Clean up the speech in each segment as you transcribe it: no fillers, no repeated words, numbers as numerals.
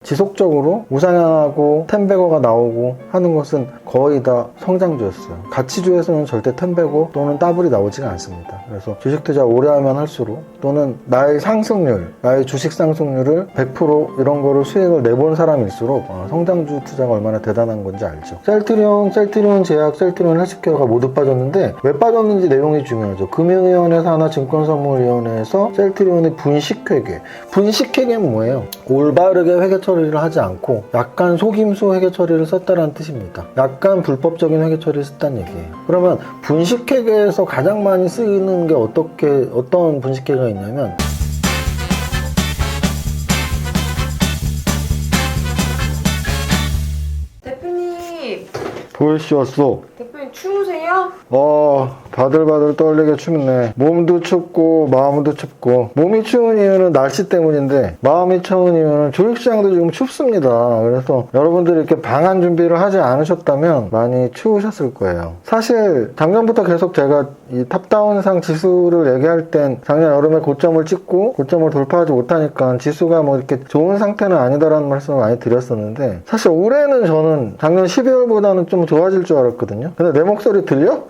지속적으로 우상향하고 텐베거가 나오고 하는 것은 거의 다 성장주였어요. 가치주에서는 절대 텐베거 또는 따블이 나오지가 않습니다. 그래서 주식 투자 오래 하면 할수록 또는 나의 상승률, 나의 주식 상승률을 100% 이런 거를 수익을 내본 사람일수록 성장주 투자가 얼마나 대단한 건지 알죠. 셀트리온 제약, 셀트리온 헬스케어가 모두 빠졌는데 왜 빠졌는지 내용이 중요하죠. 금융위원회 산하 증권선물위원회에서 셀트리온의 분식회계. 분식회계는 뭐예요? 올바르게 회계 처리를 하지 않고 약간 속임수 회계 처리를 썼다는 뜻입니다. 약간 불법적인 회계 처리를 썼다는 얘기예요. 그러면 분식회계에서 가장 많이 쓰이는 게 어떤 분식회계가 있냐면 대표님, 보이시었어. 대표님 추우세요? 바들바들 떨리게 춥네. 몸도 춥고 마음도 춥고. 몸이 추운 이유는 날씨 때문인데 마음이 추운 이유는 주식시장도 지금 춥습니다. 그래서 여러분들이 이렇게 방한 준비를 하지 않으셨다면 많이 추우셨을 거예요. 사실 작년부터 계속 제가 이 탑다운상 지수를 얘기할 땐 작년 여름에 고점을 찍고 고점을 돌파하지 못하니까 지수가 뭐 이렇게 좋은 상태는 아니다라는 말씀을 많이 드렸었는데 사실 올해는 저는 작년 12월보다는 좀 좋아질 줄 알았거든요. 근데 내 목소리 들려?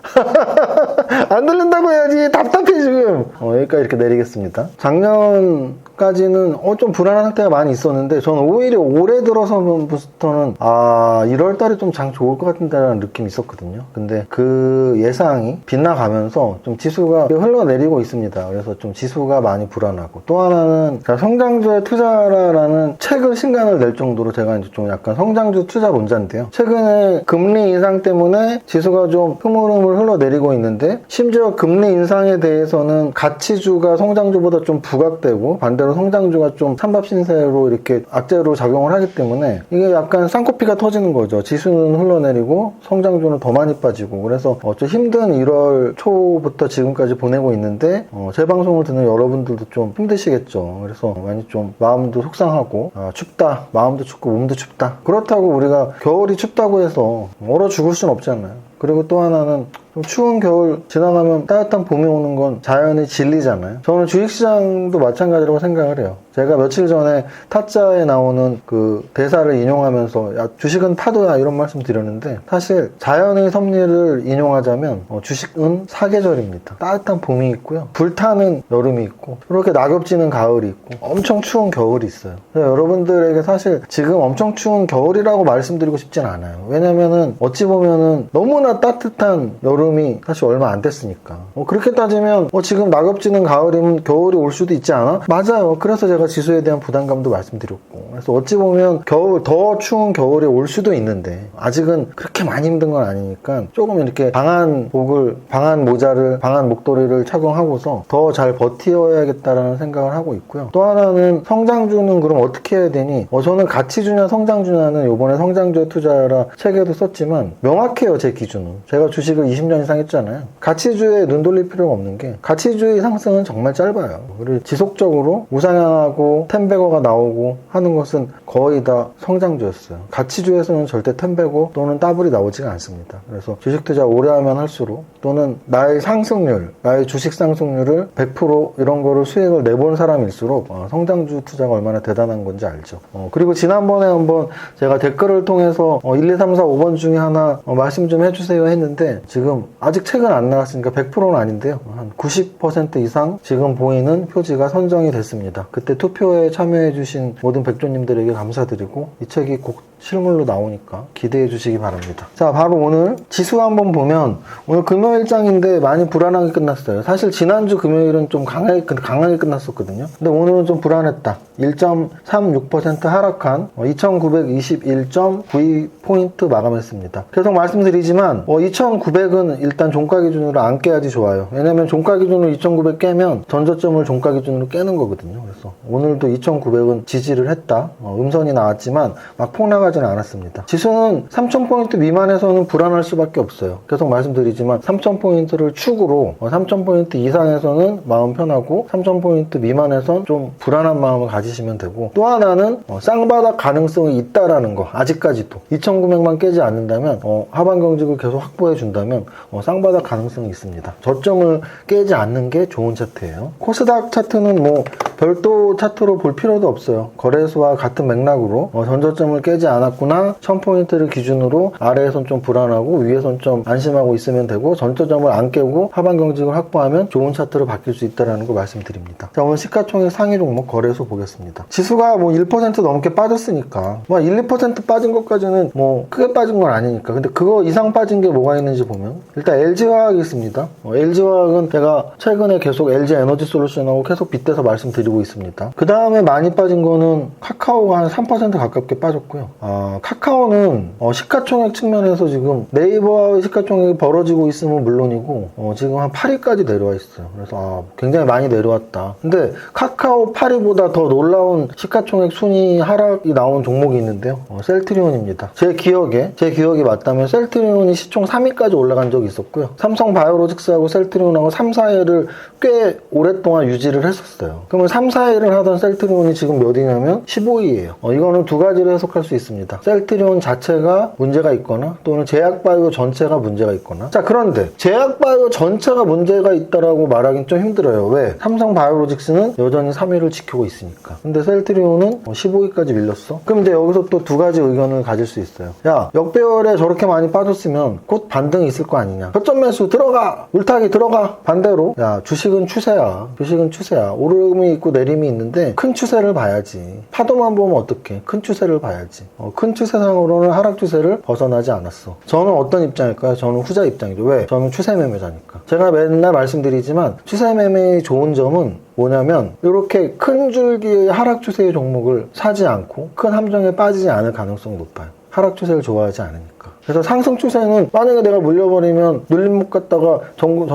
안 들린다고 해야지. 답답해 지금. 여기까지 이렇게 내리겠습니다. 작년까지는 좀 불안한 상태가 많이 있었는데 저는 오히려 올해 들어서부터는 1월달에 좀 장 좋을 것 같은데라는 느낌이 있었거든요. 근데 그 예상이 빗나가면서 좀 지수가 흘러내리고 있습니다. 그래서 좀 지수가 많이 불안하고 또 하나는 성장주에 투자라는 책을 신간을 낼 정도로 제가 이제 좀 약간 성장주 투자론자인데요. 최근에 금리 인상 때문에 지수가 좀 흐물흐물 흘러내리고 있는데 심지어 금리 인상에 대해서는 가치주가 성장주보다 좀 부각되고 반대로 성장주가 좀 찬밥 신세로 이렇게 악재로 작용을 하기 때문에 이게 약간 쌍코피가 터지는 거죠. 지수는 흘러내리고 성장주는 더 많이 빠지고 그래서 좀 힘든 1월 초부터 지금까지 보내고 있는데 제 방송을 듣는 여러분들도 좀 힘드시겠죠. 그래서 많이 좀 마음도 속상하고 춥다. 마음도 춥고 몸도 춥다. 그렇다고 우리가 겨울이 춥다고 해서 얼어 죽을 순 없잖아요. 그리고 또 하나는 좀 추운 겨울 지나가면 따뜻한 봄이 오는 건 자연의 진리잖아요. 저는 주식시장도 마찬가지라고 생각을 해요. 제가 며칠 전에 타짜에 나오는 그 대사를 인용하면서 주식은 파도야 이런 말씀 드렸는데 사실 자연의 섭리를 인용하자면 주식은 사계절입니다. 따뜻한 봄이 있고요. 불타는 여름이 있고 이렇게 낙엽지는 가을이 있고 엄청 추운 겨울이 있어요. 여러분들에게 사실 지금 엄청 추운 겨울이라고 말씀드리고 싶진 않아요. 왜냐면은 어찌 보면은 너무나 따뜻한 여름이 사실 얼마 안 됐으니까 그렇게 따지면 지금 낙엽지는 가을이면 겨울이 올 수도 있지 않아? 맞아요. 그래서 제가 지수에 대한 부담감도 말씀드렸고 그래서 어찌 보면 겨울 더 추운 겨울이 올 수도 있는데 아직은 그렇게 많이 힘든 건 아니니까 조금 이렇게 방한 모자를 방한 목도리를 착용하고서 더 잘 버티어야겠다라는 생각을 하고 있고요. 또 하나는 성장주는 그럼 어떻게 해야 되니? 저는 가치주냐 성장주냐는 이번에 성장주에 투자라 책에도 썼지만 명확해요. 제 기준은. 제가 주식을 20년 이상 했잖아요. 가치주에 눈 돌릴 필요가 없는 게 가치주의 상승은 정말 짧아요. 그리고 지속적으로 우상향하고 텐베거가 나오고 하는 것은 거의 다 성장주였어요. 가치주에서는 절대 텐베거 또는 따블이 나오지가 않습니다. 그래서 주식 투자 오래 하면 할수록 또는 나의 상승률, 나의 주식 상승률을 100% 이런 거를 수익을 내본 사람일수록 성장주 투자가 얼마나 대단한 건지 알죠. 그리고 지난번에 한번 제가 댓글을 통해서 1, 2, 3, 4, 5번 중에 하나 말씀 좀 해주세요 했는데 지금 아직 책은 안 나왔으니까 100%는 아닌데요. 한 90% 이상 지금 보이는 표지가 선정이 됐습니다. 그때 투표에 참여해주신 모든 백조님들에게 감사드리고 이 책이 곧 실물로 나오니까 기대해 주시기 바랍니다. 자, 바로 오늘 지수 한번 보면 오늘 금요일장인데 많이 불안하게 끝났어요. 사실 지난주 금요일은 좀 강하게 끝났었거든요. 근데 오늘은 좀 불안했다. 1.36% 하락한 2921.92포인트 마감했습니다. 계속 말씀드리지만 2900은 일단 종가 기준으로 안 깨야지 좋아요. 왜냐면 종가 기준으로 2900 깨면 전저점을 종가 기준으로 깨는 거거든요. 그래서 오늘도 2900은 지지를 했다. 음선이 나왔지만 막 폭락하지는 않았습니다. 지수는 3000포인트 미만에서는 불안할 수밖에 없어요. 계속 말씀드리지만 3000포인트를 축으로 3000포인트 이상에서는 마음 편하고 3000포인트 미만에선 좀 불안한 마음을 가지시면 가지시면 되고, 또 하나는 쌍바닥 가능성이 있다라는 거. 아직까지도 2,900만 깨지 않는다면 하반 경직을 계속 확보해 준다면 쌍바닥 가능성이 있습니다. 저점을 깨지 않는 게 좋은 차트예요. 코스닥 차트는 뭐 별도 차트로 볼 필요도 없어요. 거래소와 같은 맥락으로 전저점을 깨지 않았구나, 1000포인트를 기준으로 아래에선 좀 불안하고 위에선 좀 안심하고 있으면 되고, 전저점을 안 깨고 하반 경직을 확보하면 좋은 차트로 바뀔 수 있다는 거 말씀드립니다. 자, 오늘 시가총액 상위 종목 거래소 보겠습니다. 지수가 뭐 1% 넘게 빠졌으니까, 뭐 1, 2% 빠진 것까지는 뭐 크게 빠진 건 아니니까. 근데 그거 이상 빠진 게 뭐가 있는지 보면 일단 LG화학이 있습니다. LG화학은 제가 최근에 계속 LG에너지솔루션하고 계속 빗대서 말씀드리고 있습니다. 그 다음에 많이 빠진 거는 카카오가 한 3% 가깝게 빠졌고요. 카카오는 시가총액 측면에서 지금 네이버와 시가총액이 벌어지고 있으면 물론이고 지금 한 8위까지 내려와 있어요. 그래서 굉장히 많이 내려왔다. 근데 카카오 8위보다 더 놀라운 시가총액 순위 하락이 나온 종목이 있는데요. 셀트리온입니다. 제 기억이 맞다면 셀트리온이 시총 3위까지 올라간 적이 있었고요. 삼성바이오로직스하고 셀트리온하고 3, 4위를 꽤 오랫동안 유지를 했었어요. 그러면 3, 4위를 하던 셀트리온이 지금 몇 위냐면 15위예요. 이거는 두 가지로 해석할 수 있습니다. 셀트리온 자체가 문제가 있거나 또는 제약바이오 전체가 문제가 있거나. 자, 그런데 제약바이오 전체가 문제가 있다라고 말하긴 좀 힘들어요. 왜? 삼성바이오로직스는 여전히 3위를 지키고 있으니까. 근데 셀트리온은 15위까지 밀렸어. 그럼 이제 여기서 또 두 가지 의견을 가질 수 있어요. 야, 역배열에 저렇게 많이 빠졌으면 곧 반등이 있을 거 아니냐. 저점 매수 들어가! 물타기 들어가! 반대로, 야, 주식은 추세야. 오름이 있고 내림이 있는데 큰 추세를 봐야지. 파도만 보면 어떡해. 큰 추세를 봐야지. 큰 추세상으로는 하락 추세를 벗어나지 않았어. 저는 어떤 입장일까요? 저는 후자 입장이죠. 왜? 저는 추세 매매자니까. 제가 맨날 말씀드리지만 추세 매매의 좋은 점은 뭐냐면 이렇게 큰 줄기의 하락 추세의 종목을 사지 않고 큰 함정에 빠지지 않을 가능성이 높아요. 하락 추세를 좋아하지 않으니까. 그래서 상승 추세는 만약에 내가 물려버리면 눌림목 갔다가 전고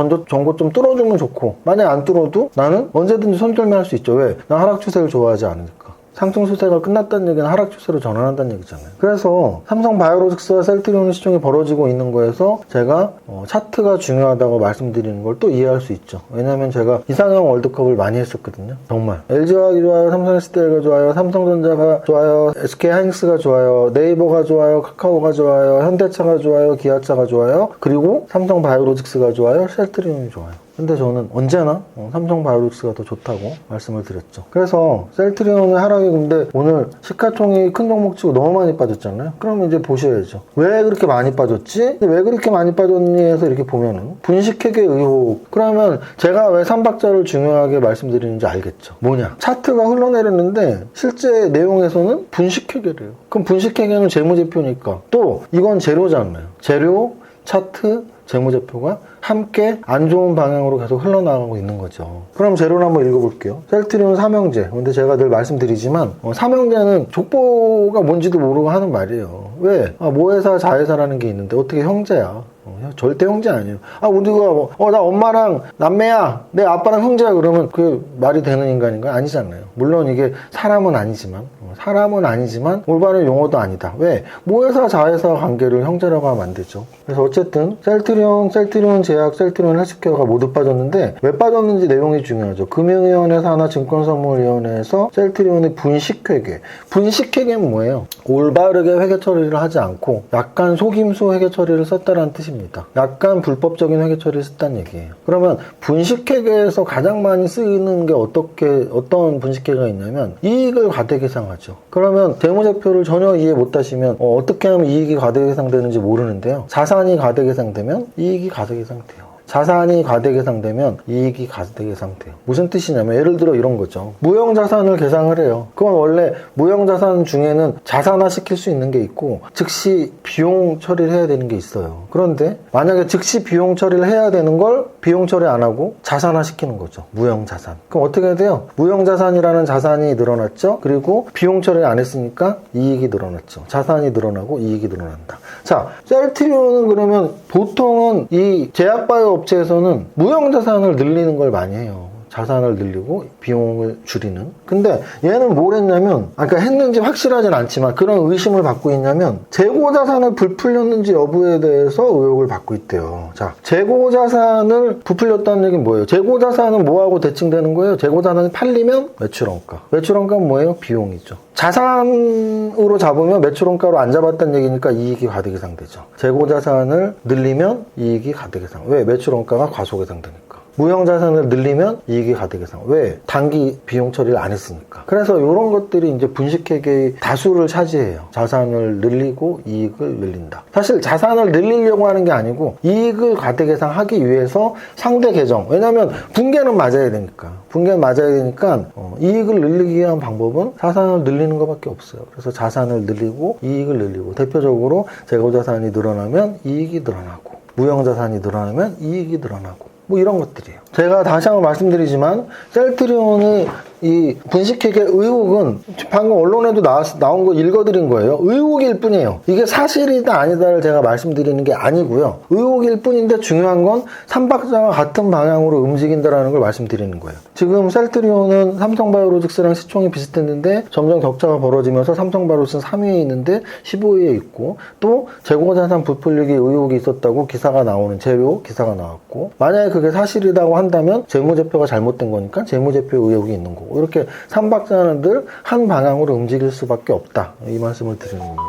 좀 뚫어주면 좋고, 만약에 안 뚫어도 나는 언제든지 손절매할 수 있죠. 왜? 난 하락 추세를 좋아하지 않으니까. 상승 추세가 끝났다는 얘기는 하락 추세로 전환한다는 얘기잖아요. 그래서 삼성바이오로직스와 셀트리온 시총이 벌어지고 있는 거에서 제가 차트가 중요하다고 말씀드리는 걸 또 이해할 수 있죠. 왜냐면 제가 이상형 월드컵을 많이 했었거든요. 정말 LG화학이 좋아요, 삼성SDI가 좋아요, 삼성전자가 좋아요, SK하이닉스가 좋아요, 네이버가 좋아요, 카카오가 좋아요, 현대차가 좋아요, 기아차가 좋아요, 그리고 삼성바이오로직스가 좋아요, 셀트리온이 좋아요. 근데 저는 언제나 삼성바이오로직스가 더 좋다고 말씀을 드렸죠. 그래서 셀트리온의 하락이, 근데 오늘 시가총액이 큰 종목 치고 너무 많이 빠졌잖아요. 그럼 이제 보셔야죠. 왜 그렇게 많이 빠졌지? 왜 그렇게 많이 빠졌니 해서 이렇게 보면은 분식회계 의혹. 그러면 제가 왜 3박자를 중요하게 말씀드리는지 알겠죠. 뭐냐? 차트가 흘러내렸는데 실제 내용에서는 분식회계래요. 그럼 분식회계는 재무제표니까 또 이건 재료잖아요. 재료, 차트, 재무제표가 함께 안 좋은 방향으로 계속 흘러나가고 있는 거죠. 그럼 재료를 한번 읽어볼게요. 셀트리온 삼형제. 근데 제가 늘 말씀드리지만 삼형제는 족보가 뭔지도 모르고 하는 말이에요. 왜? 모회사 자회사라는 게 있는데 어떻게 형제야? 절대 형제 아니에요. 우리가 나 엄마랑 남매야, 내 아빠랑 형제야, 그러면 그게 말이 되는 인간인가요? 아니잖아요. 물론 이게 사람은 아니지만 올바른 용어도 아니다. 왜? 모회사 자회사 관계를 형제라고 하면 안 되죠. 그래서 어쨌든 셀트리온 제약, 셀트리온 헬스케어가 모두 빠졌는데 왜 빠졌는지 내용이 중요하죠. 금융위원회 산하 증권선물위원회에서 셀트리온의 분식회계는 뭐예요? 올바르게 회계 처리를 하지 않고 약간 속임수 회계 처리를 썼다는 뜻입니다. 약간 불법적인 회계 처리를 썼다는 얘기예요. 그러면 분식회계에서 가장 많이 쓰이는 게 어떤 분식회계가 있냐면 이익을 과대계상하죠. 그러면 재무제표를 전혀 이해 못하시면 어떻게 하면 이익이 과대계상되는지 모르는데요. 자산이 과대계상되면 이익이 과대계상돼요. 자산이 과대계상되면 이익이 과대계상돼요. 무슨 뜻이냐면 예를 들어 이런 거죠. 무형자산을 계상을 해요. 그건 원래 무형자산 중에는 자산화 시킬 수 있는 게 있고 즉시 비용 처리를 해야 되는 게 있어요. 그런데 만약에 즉시 비용 처리를 해야 되는 걸 비용 처리 안 하고 자산화 시키는 거죠. 무형자산. 그럼 어떻게 해야 돼요? 무형자산이라는 자산이 늘어났죠. 그리고 비용 처리를 안 했으니까 이익이 늘어났죠. 자산이 늘어나고 이익이 늘어난다. 자, 셀트리온은 그러면 보통은 이 제약바이오 업체에서는 무형자산을 늘리는 걸 많이 해요. 자산을 늘리고 비용을 줄이는. 근데 얘는 뭘 했냐면, 그러니까 했는지 확실하진 않지만 그런 의심을 받고 있냐면 재고자산을 부풀렸는지 여부에 대해서 의혹을 받고 있대요. 자, 재고자산을 부풀렸다는 얘기는 뭐예요? 재고자산은 뭐하고 대칭되는 거예요? 재고자산이 팔리면 매출원가. 매출원가는 뭐예요? 비용이죠. 자산으로 잡으면 매출원가로 안 잡았다는 얘기니까 이익이 과대계상되죠. 재고자산을 늘리면 이익이 과대계상. 왜? 매출원가가 과소계상되니까. 무형자산을 늘리면 이익이 과대계상. 왜? 단기 비용 처리를 안 했으니까. 그래서 이런 것들이 이제 분식회계의 다수를 차지해요. 자산을 늘리고 이익을 늘린다. 사실 자산을 늘리려고 하는 게 아니고 이익을 과대계상하기 위해서 상대 계정. 왜냐하면 분계는 맞아야 되니까. 분계는 맞아야 되니까 이익을 늘리기 위한 방법은 자산을 늘리는 것밖에 없어요. 그래서 자산을 늘리고 이익을 늘리고 대표적으로 재고자산이 늘어나면 이익이 늘어나고 무형자산이 늘어나면 이익이 늘어나고 뭐 이런 것들이에요. 제가 다시 한번 말씀드리지만 셀트리온의 이 분식회계 의혹은 방금 언론에도 나온 거 읽어드린 거예요. 의혹일 뿐이에요. 이게 사실이다 아니다를 제가 말씀드리는 게 아니고요. 의혹일 뿐인데 중요한 건 삼박자와 같은 방향으로 움직인다라는 걸 말씀드리는 거예요. 지금 셀트리온은 삼성바이오로직스랑 시총이 비슷했는데 점점 격차가 벌어지면서 삼성바이오로직스는 3위에 있는데 15위에 있고 또 재고자산 부풀리기 의혹이 있었다고 기사가 나오는 재료 기사가 나왔고 만약에 그게 사실이라고 한다면 재무제표가 잘못된 거니까 재무제표 의혹이 있는 거고 이렇게 삼박자는 늘 한 방향으로 움직일 수밖에 없다. 이 말씀을 드리는 겁니다.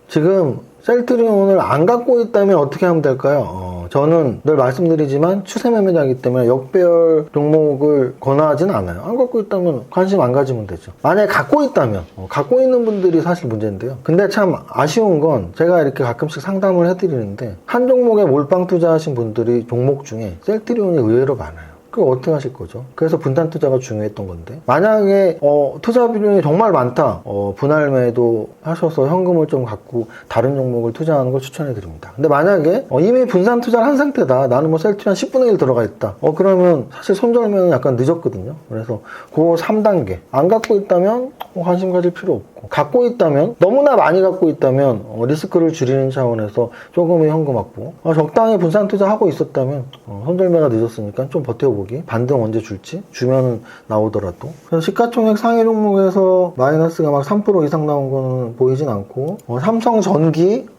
지금 셀트리온을 안 갖고 있다면 어떻게 하면 될까요? 저는 늘 말씀드리지만 추세 매매자이기 때문에 역배열 종목을 권하진 않아요. 안 갖고 있다면 관심 안 가지면 되죠. 만약에 갖고 있다면 갖고 있는 분들이 사실 문제인데요. 근데 참 아쉬운 건 제가 이렇게 가끔씩 상담을 해드리는데 한 종목에 몰빵 투자하신 분들이 종목 중에 셀트리온이 의외로 많아요. 그거 어떻게 하실 거죠? 그래서 분산 투자가 중요했던 건데 만약에 투자 비중이 정말 많다 분할 매도 하셔서 현금을 좀 갖고 다른 종목을 투자하는 걸 추천해 드립니다. 근데 만약에 이미 분산 투자를 한 상태다 나는 뭐 셀트리온 10분의 1 들어가 있다 그러면 사실 손절매는 약간 늦었거든요. 그래서 그 3단계 안 갖고 있다면 관심 가질 필요 없고 갖고 있다면 너무나 많이 갖고 있다면 리스크를 줄이는 차원에서 조금의 현금 확보 적당히 분산 투자하고 있었다면 손절매가 늦었으니까 좀 버텨보기 반등 언제 줄지 주면은 나오더라도 그래서 시가총액 상위 종목에서 마이너스가 막 3% 이상 나온 거는 보이진 않고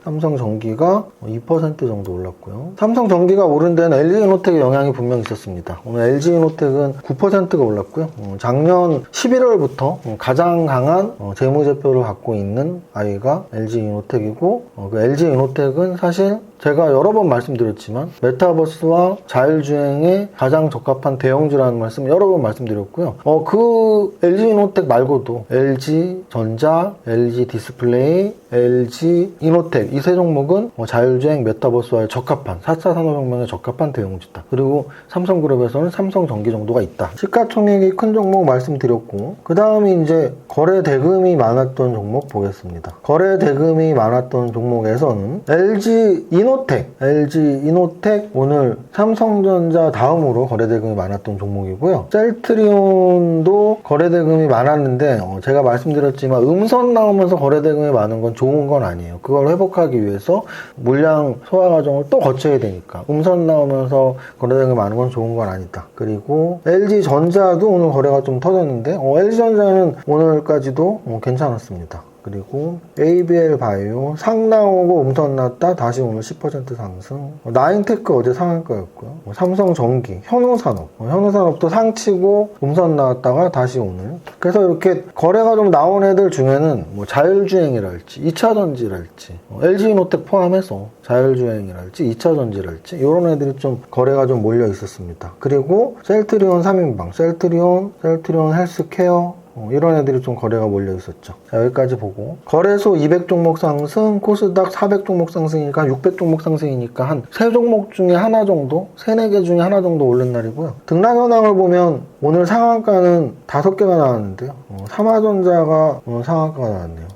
삼성전기가 2% 정도 올랐고요. 삼성전기가 오른 데는 LG이노텍의 영향이 분명히 있었습니다. 오늘 LG이노텍은 9%가 올랐고요. 작년 11월부터 가장 강한 재무제표를 갖고 있는 아이가 LG이노텍이고 그 LG이노텍은 사실 제가 여러 번 말씀드렸지만 메타버스와 자율주행에 가장 적합한 대형주라는 말씀 여러 번 말씀드렸고요. 그 LG이노텍 말고도 LG전자, LG디스플레이, LG이노텍 이 세 종목은 자율주행 메타버스와의 적합한 4차 산업혁명에 적합한 대형주다. 그리고 삼성그룹에서는 삼성전기 정도가 있다. 시가총액이 큰 종목 말씀드렸고 그 다음에 이제 거래 대금이 많았던 종목 보겠습니다. 거래 대금이 많았던 종목에서는 LG이노텍 오늘 삼성전자 다음으로 거래대금이 많았던 종목이고요. 셀트리온도 거래대금이 많았는데 제가 말씀드렸지만 음선 나오면서 거래대금이 많은 건 좋은 건 아니에요. 그걸 회복하기 위해서 물량 소화 과정을 또 거쳐야 되니까 음선 나오면서 거래대금이 많은 건 좋은 건 아니다. 그리고 LG전자도 오늘 거래가 좀 터졌는데 LG전자는 오늘까지도 괜찮았습니다. 그리고 ABL 바이오 상 나오고 음선 났다 다시 오늘 10% 상승. 나인테크 어제 상한가였고요. 삼성전기, 현우산업도 상치고 음선 나왔다가 다시 오늘. 그래서 이렇게 거래가 좀 나온 애들 중에는 뭐 자율주행이랄지 2차전지랄지 LG이노텍 포함해서 자율주행이랄지 2차전지랄지 이런 애들이 좀 거래가 좀 몰려 있었습니다. 그리고 셀트리온 3인방, 셀트리온 헬스케어 이런 애들이 좀 거래가 몰려 있었죠. 자, 여기까지 보고 거래소 200종목 상승, 코스닥 400종목 상승이니까 600종목 상승이니까 한 3종목 중에 하나 정도, 3, 4개 중에 하나 정도 오른 날이고요. 등락 현황을 보면 오늘 상한가는 5개가 나왔는데요. 삼화전자가 오늘 상한가가 나왔네요.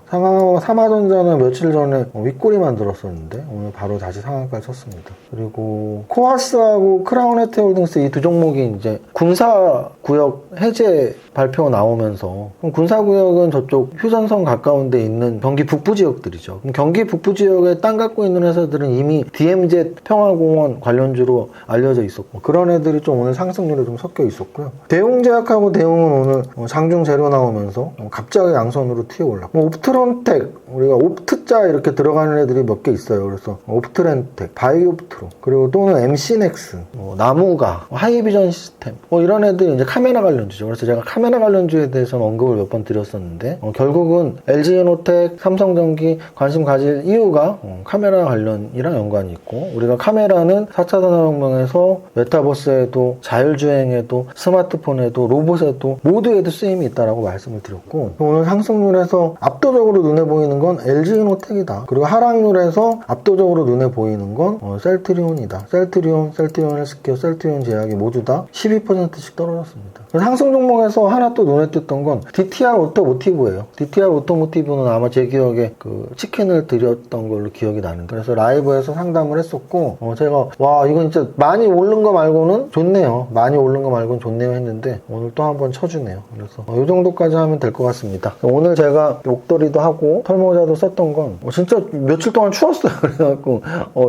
삼화전자는 며칠 전에 윗꼬리 만들었었는데 오늘 바로 다시 상한가를 쳤습니다. 그리고 코아스하고 크라운 혜태홀딩스 이 두 종목이 이제 군사구역 해제 발표가 나오면서, 그럼 군사구역은 저쪽 휴전선 가까운 데 있는 경기 북부 지역들이죠. 그럼 경기 북부 지역에 땅 갖고 있는 회사들은 이미 DMZ 평화공원 관련주로 알려져 있었고, 그런 애들이 좀 오늘 상승률에 좀 섞여 있었고요. 대웅제약하고 대웅은 오늘 장중 재료 나오면서 갑자기 양선으로 튀어올랐고, 옵트론텍, 우리가 옵트자 이렇게 들어가는 애들이 몇 개 있어요. 그래서 옵트렌텍, 바이옵트로, 그리고 또는 MC넥스, 나무가, 하이비전 시스템, 이런 애들이 이제 카메라 관련주죠. 그래서 제가 카메라 관련주에 대해서는 언급을 몇 번 드렸었는데, 결국은 LG에너텍, 삼성전기 관심 가질 이유가 카메라 관련이랑 연관이 있고, 우리가 카메라는 4차 산업혁명에서 메타버스에도 자율주행에도 스마트폰에도 로봇에도 모두에도 쓰임이 있다라고 말씀을 드렸고, 오늘 상승률에서 압도적으로 눈에 보이는 건 LG에너텍이다. 그리고 하락률에서 압도적으로 눈에 보이는 건 셀트리온이다. 셀트리온 헬스케어, 셀트리온 제약이 모두 다 12%씩 떨어졌습니다. 상승 종목에서 하나 또 눈에 띄었던 건 DTR 오토모티브예요. DTR 오토모티브는 아마 제 기억에 그 치킨을 드렸던 걸로 기억이 나는데, 그래서 라이브에서 상담을 했었고, 제가 와 이건 진짜 많이 오른 거 말고는 좋네요. 많이 오른 거 말고는 좋네요 했는데 오늘 또 한번 쳐주네요. 그래서 이 정도까지 하면 될 것 같습니다. 오늘 제가 목도리도 하고 털모자도 썼던 건 진짜 며칠 동안 추웠어요. 그래갖고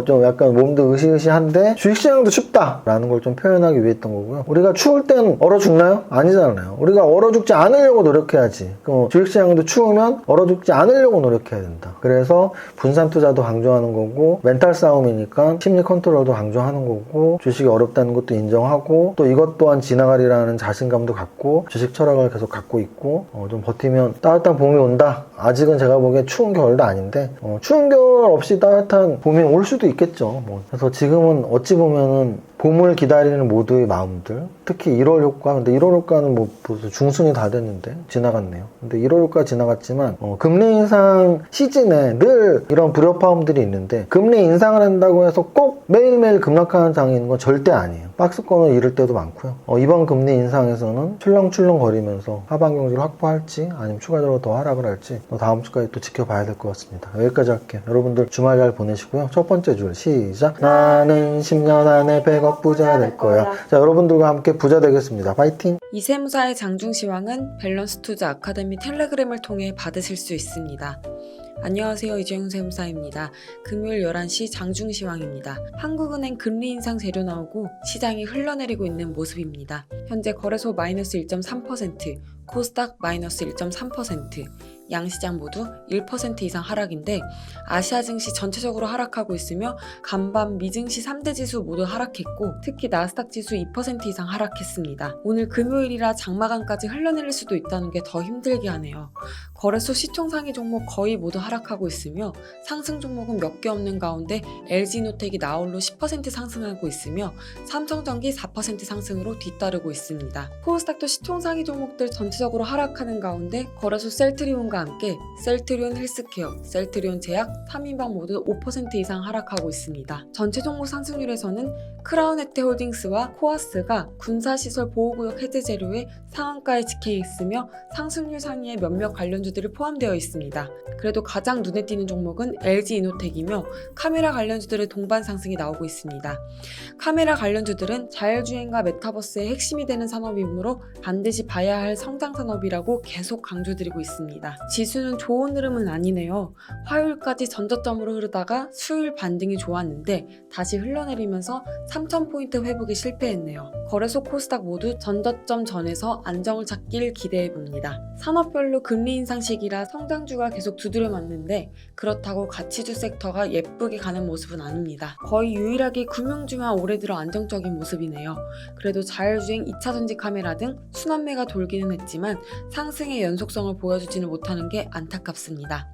좀 약간 몸도 으시으시한데 주식시장도 춥다라는 걸 좀 표현하기 위해 했던 거고요. 우리가 추울 땐 얼어 죽나요? 아니잖아요. 우리가 얼어 죽지 않으려고 노력해야지. 주식시장도 추우면 얼어 죽지 않으려고 노력해야 된다. 그래서 분산 투자도 강조하는 거고, 멘탈 싸움이니까 심리 컨트롤도 강조하는 거고, 주식이 어렵다는 것도 인정하고, 또 이것 또한 지나가리라는 자신감도 갖고 주식 철학을 계속 갖고 있고, 좀 버티면 따뜻한 봄이 온다. 아직은 제가 보기엔 추운 겨울도 아닌데 추운 겨울 없이 따뜻한 봄이 올 수도 있겠죠. 그래서 지금은 어찌 보면은 봄을 기다리는 모두의 마음들, 특히 1월 효과, 근데 1월 효과는 벌써 중순이 다 됐는데 지나갔네요. 근데 1월 효과 지나갔지만 금리 인상 시즌에 늘 이런 불협화음들이 있는데, 금리 인상을 한다고 해서 꼭 매일매일 급락하는 장이 있는 건 절대 아니에요. 박스권을 잃을 때도 많고요. 이번 금리 인상에서는 출렁출렁 거리면서 하반 경제를 확보할지 아니면 추가적으로 더 하락을 할지 다음 주까지 또 지켜봐야 될 것 같습니다. 여기까지 할게요. 여러분들 주말 잘 보내시고요. 첫 번째 줄 시작. 나는 10년 안에 100억 부자 될 거야. 자, 여러분들과 함께 부자 되겠습니다. 파이팅! 이세무사의 장중시황은 밸런스 투자 아카데미 텔레그램을 통해 받으실 수 있습니다. 안녕하세요. 이재용 세무사입니다. 금요일 11시 장중시황입니다. 한국은행 금리 인상 재료 나오고 시장이 흘러내리고 있는 모습입니다. 현재 거래소 마이너스 1.3%, 코스닥 마이너스 1.3%, 양시장 모두 1% 이상 하락인데, 아시아 증시 전체적으로 하락하고 있으며 간밤 미증시 3대 지수 모두 하락했고, 특히 나스닥 지수 2% 이상 하락했습니다. 오늘 금요일이라 장마감까지 흘러내릴 수도 있다는 게 더 힘들게 하네요. 거래소 시총 상위 종목 거의 모두 하락하고 있으며 상승 종목은 몇 개 없는 가운데 LG노텍이 나홀로 10% 상승하고 있으며 삼성전기 4% 상승으로 뒤따르고 있습니다. 코스닥도 시총 상위 종목들 전체적으로 하락하는 가운데 거래소 셀트리온과 함께 셀트리온 헬스케어, 셀트리온 제약, 3인방 모두 5% 이상 하락하고 있습니다. 전체 종목 상승률에서는 크라운 혜태홀딩스와 코아스가 군사시설 보호구역 해제 재료에 상한가에 직해 있으며 상승률 상위에 몇몇 관련주들이 포함되어 있습니다. 그래도 가장 눈에 띄는 종목은 LG이노텍이며 카메라 관련주들의 동반 상승이 나오고 있습니다. 카메라 관련주들은 자율주행과 메타버스의 핵심이 되는 산업이므로 반드시 봐야 할 성장 산업이라고 계속 강조드리고 있습니다. 지수는 좋은 흐름은 아니네요. 화요일까지 전저점으로 흐르다가 수요일 반등이 좋았는데 다시 흘러내리면서 3,000포인트 회복에 실패했네요. 거래소 코스닥 모두 전저점 전에서 안정을 찾길 기대해봅니다. 산업별로 금리 인상 시기라 성장주가 계속 두드려 맞는데, 그렇다고 가치주 섹터가 예쁘게 가는 모습은 아닙니다. 거의 유일하게 금융주만 올해 들어 안정적인 모습이네요. 그래도 자율주행 2차전지 카메라 등 순환매가 돌기는 했지만 상승의 연속성을 보여주지는 못하는 게 안타깝습니다.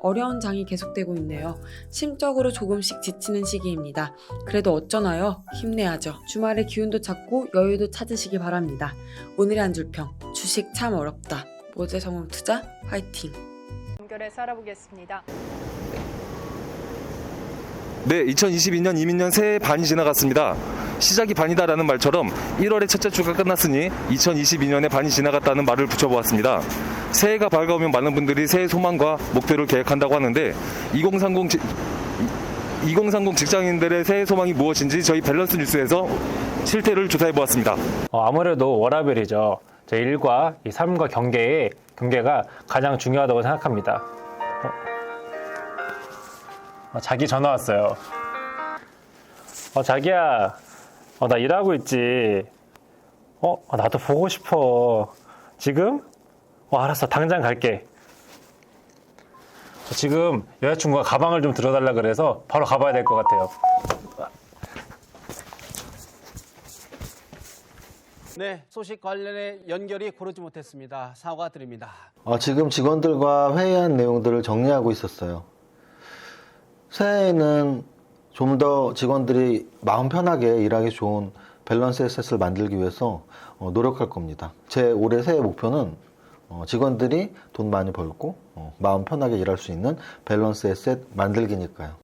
어려운 장이 계속되고 있네요. 심적으로 조금씩 지치는 시기입니다. 그래도 어쩌나요? 힘내야죠. 주말에 기운도 찾고 여유도 찾으시기 바랍니다. 오늘의 한 줄평, 주식 참 어렵다. 모제 성공 투자 화이팅! 연결해서 알아보겠습니다. 네, 2022년 이민년 새해 반이 지나갔습니다. 시작이 반이다라는 말처럼 1월의 첫째 주가 끝났으니 2022년의 반이 지나갔다는 말을 붙여보았습니다. 새해가 밝아오면 많은 분들이 새해 소망과 목표를 계획한다고 하는데 2030 직장인들의 새해 소망이 무엇인지 저희 밸런스 뉴스에서 실태를 조사해보았습니다. 아무래도 워라밸이죠. 제 일과 이 삶과 경계가 가장 중요하다고 생각합니다. 자기 전화 왔어요. 자기야, 나 일하고 있지. 나도 보고 싶어. 지금? 알았어. 당장 갈게. 지금 여자친구가 가방을 좀 들어달라 그래서 바로 가봐야 될 것 같아요. 네, 소식 관련해 연결이 고르지 못했습니다. 사과드립니다. 지금 직원들과 회의한 내용들을 정리하고 있었어요. 새해에는 좀 더 직원들이 마음 편하게 일하기 좋은 밸런스 에셋을 만들기 위해서 노력할 겁니다. 제 올해 새해 목표는 직원들이 돈 많이 벌고 마음 편하게 일할 수 있는 밸런스 에셋 만들기니까요.